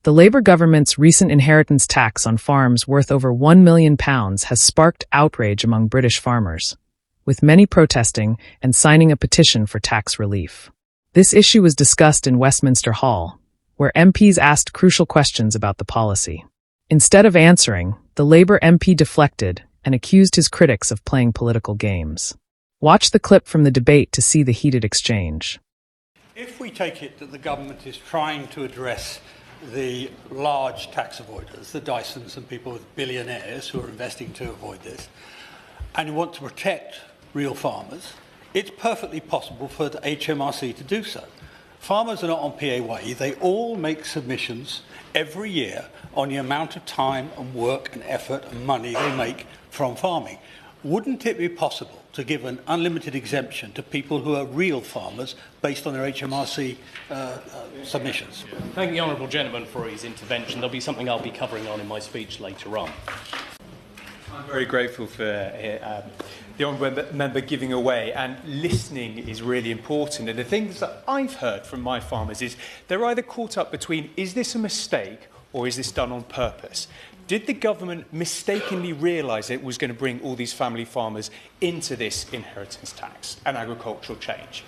The Labour government's recent inheritance tax on farms worth over £1 million has sparked outrage among British farmers, with many protesting and signing a petition for tax relief. This issue was discussed in Westminster Hall, where MPs asked crucial questions about the policy. Instead of answering, the Labour MP deflected and accused his critics of playing political games. Watch the clip from the debate to see the heated exchange. If we take it that the government is trying to address the large tax avoiders, the Dysons and people with billionaires who are investing to avoid this, and you want to protect real farmers, it's perfectly possible for the HMRC to do so. Farmers are not on PAYE. They all make submissions every year on the amount of time and work and effort and money they make from farming. Wouldn't it be possible to give an unlimited exemption to people who are real farmers based on their HMRC submissions? Thank the honourable gentleman for his intervention. There'll be something I'll be covering on in my speech later on. I'm very grateful for the honourable member giving away, and listening is really important. And the things that I've heard from my farmers is they're either caught up between, is this a mistake or is this done on purpose? Did the government mistakenly realise it was going to bring all these family farmers into this inheritance tax and agricultural change?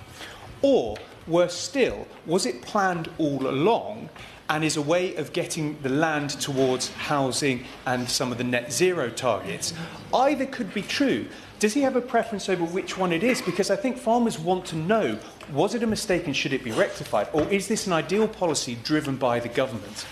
Or, worse still, was it planned all along and is a way of getting the land towards housing and some of the net zero targets? Either could be true. Does he have a preference over which one it is? Because I think farmers want to know, was it a mistake and should it be rectified? Or is this an ideal policy driven by the government?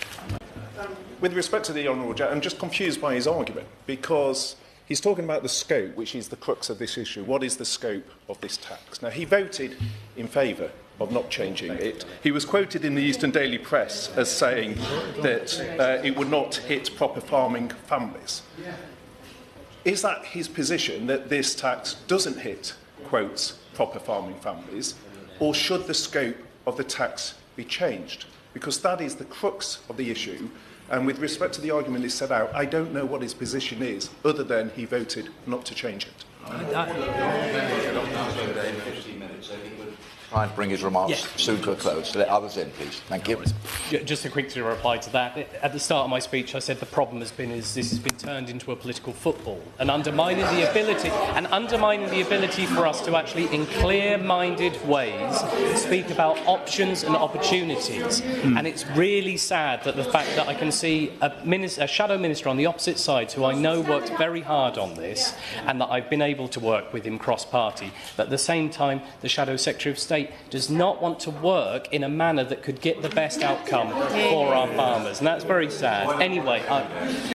With respect to the Honourable Gentleman, I'm just confused by his argument, because he's talking about the scope, which is the crux of this issue. What is the scope of this tax? Now, he voted in favour of not changing it. He was quoted in the Eastern Daily Press as saying that it would not hit proper farming families. Is that his position, that this tax doesn't hit, quotes, proper farming families, or should the scope of the tax be changed? Because that is the crux of the issue. And with respect to the argument he set out, I don't know what his position is, other than he voted not to change it. Try and bring his remarks soon to a close. Let others in, please. Thank you. Just a quick reply to that. At the start of my speech, I said the problem has been this has been turned into a political football and undermining the ability for us to actually, in clear-minded ways, speak about options and opportunities. And it's really sad that the fact that I can see a shadow minister on the opposite side, who I know worked very hard on this, and that I've been able to work with him cross-party, but at the same time, the Shadow Secretary of State does not want to work in a manner that could get the best outcome for our farmers, and that's very sad. Anyway,